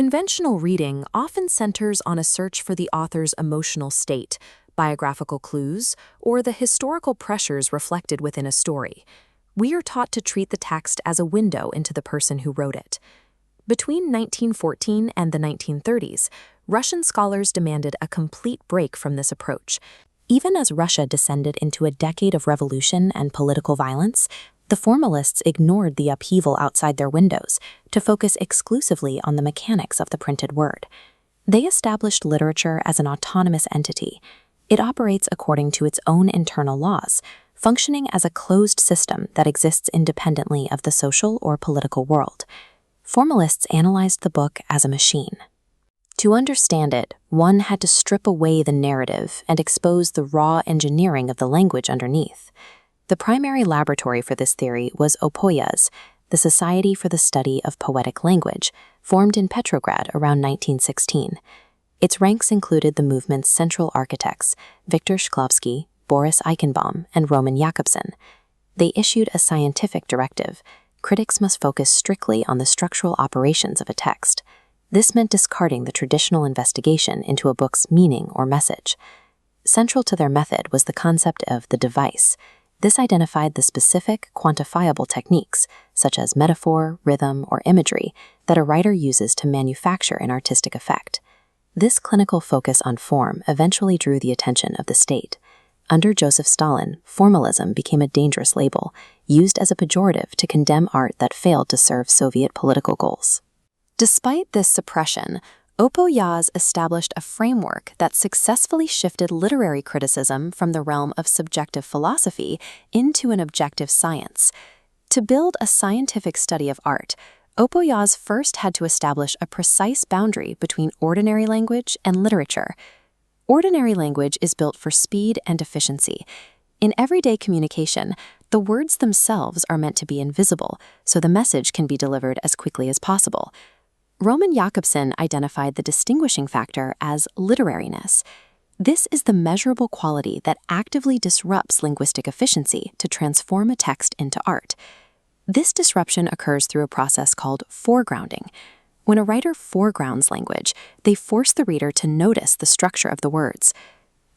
Conventional reading often centers on a search for the author's emotional state, biographical clues, or the historical pressures reflected within a story. We are taught to treat the text as a window into the person who wrote it. Between 1914 and the 1930s, Russian scholars demanded a complete break from this approach. Even as Russia descended into a decade of revolution and political violence, the formalists ignored the upheaval outside their windows to focus exclusively on the mechanics of the printed word. They established literature as an autonomous entity. It operates according to its own internal laws, functioning as a closed system that exists independently of the social or political world. Formalists analyzed the book as a machine. To understand it, one had to strip away the narrative and expose the raw engineering of the language underneath. The primary laboratory for this theory was Opoyaz, the Society for the Study of Poetic Language, formed in Petrograd around 1916. Its ranks included the movement's central architects, Viktor Shklovsky, Boris Eichenbaum, and Roman Jakobson. They issued a scientific directive: critics must focus strictly on the structural operations of a text. This meant discarding the traditional investigation into a book's meaning or message. Central to their method was the concept of the device. This identified the specific, quantifiable techniques, such as metaphor, rhythm, or imagery, that a writer uses to manufacture an artistic effect. This clinical focus on form eventually drew the attention of the state. Under Joseph Stalin, formalism became a dangerous label, used as a pejorative to condemn art that failed to serve Soviet political goals. Despite this suppression, Opoyaz established a framework that successfully shifted literary criticism from the realm of subjective philosophy into an objective science. To build a scientific study of art, Opoyaz first had to establish a precise boundary between ordinary language and literature. Ordinary language is built for speed and efficiency. In everyday communication, the words themselves are meant to be invisible, so the message can be delivered as quickly as possible. Roman Jakobson identified the distinguishing factor as literariness. This is the measurable quality that actively disrupts linguistic efficiency to transform a text into art. This disruption occurs through a process called foregrounding. When a writer foregrounds language, they force the reader to notice the structure of the words.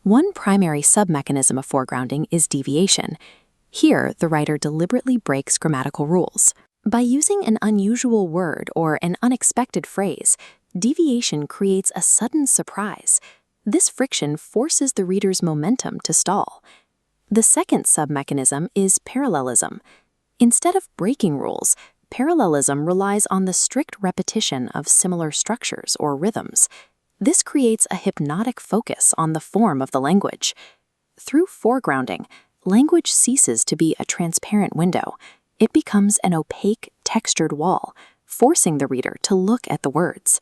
One primary submechanism of foregrounding is deviation. Here, the writer deliberately breaks grammatical rules. By using an unusual word or an unexpected phrase, deviation creates a sudden surprise. This friction forces the reader's momentum to stall. The second submechanism is parallelism. Instead of breaking rules, parallelism relies on the strict repetition of similar structures or rhythms. This creates a hypnotic focus on the form of the language. Through foregrounding, language ceases to be a transparent window. It becomes an opaque, textured wall, forcing the reader to look at the words.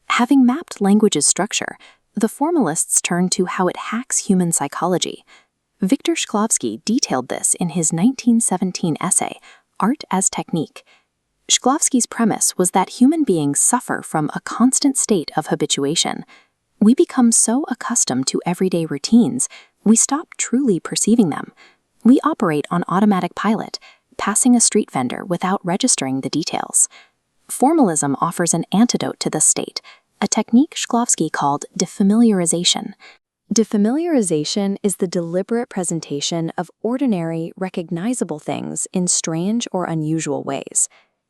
Having mapped language's structure, the formalists turned to how it hacks human psychology. Viktor Shklovsky detailed this in his 1917 essay, Art as Technique. Shklovsky's premise was that human beings suffer from a constant state of habituation. We become so accustomed to everyday routines, we stop truly perceiving them. We operate on automatic pilot, passing a street vendor without registering the details. Formalism offers an antidote to this state, a technique Shklovsky called defamiliarization. Defamiliarization is the deliberate presentation of ordinary, recognizable things in strange or unusual ways.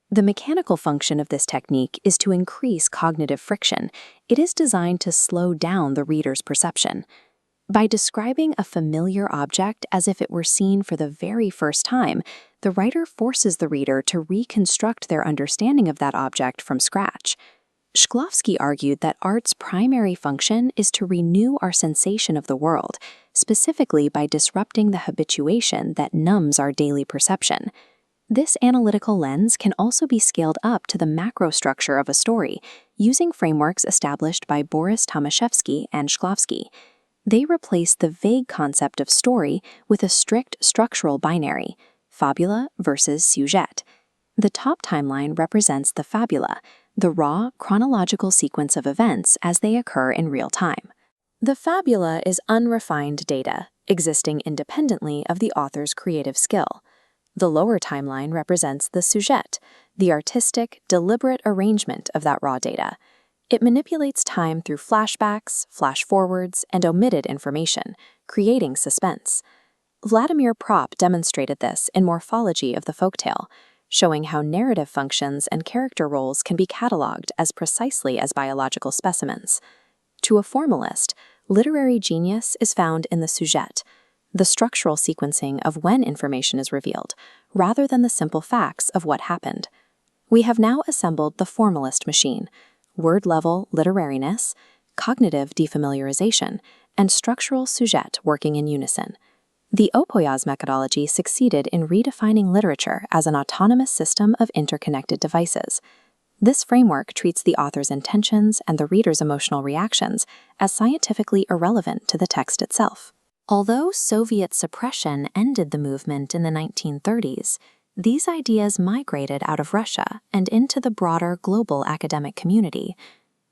The mechanical function of this technique is to increase cognitive friction. It is designed to slow down the reader's perception. By describing a familiar object as if it were seen for the very first time, the writer forces the reader to reconstruct their understanding of that object from scratch. Shklovsky argued that art's primary function is to renew our sensation of the world, specifically by disrupting the habituation that numbs our daily perception. This analytical lens can also be scaled up to the macro structure of a story, using frameworks established by Boris Tomaszewski and Shklovsky. They replace the vague concept of story with a strict structural binary, fabula versus sujet. The top timeline represents the fabula, the raw, chronological sequence of events as they occur in real time. The fabula is unrefined data, existing independently of the author's creative skill. The lower timeline represents the sujet, the artistic, deliberate arrangement of that raw data. It manipulates time through flashbacks, flash forwards, and omitted information, creating suspense. Vladimir Propp demonstrated this in Morphology of the Folktale, showing how narrative functions and character roles can be cataloged as precisely as biological specimens. To a formalist, literary genius is found in the sujet, the structural sequencing of when information is revealed, rather than the simple facts of what happened. We have now assembled the formalist machine: word-level literariness, cognitive defamiliarization, and structural sujet working in unison. The Opoyaz methodology succeeded in redefining literature as an autonomous system of interconnected devices. This framework treats the author's intentions and the reader's emotional reactions as scientifically irrelevant to the text itself. Although Soviet suppression ended the movement in the 1930s, these ideas migrated out of Russia and into the broader global academic community.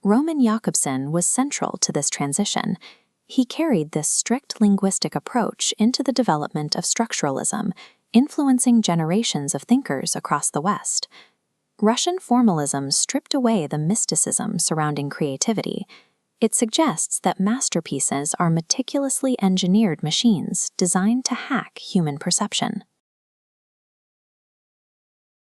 Roman Jakobson was central to this transition. He carried this strict linguistic approach into the development of structuralism, influencing generations of thinkers across the West. Russian formalism stripped away the mysticism surrounding creativity. It suggests that masterpieces are meticulously engineered machines designed to hack human perception.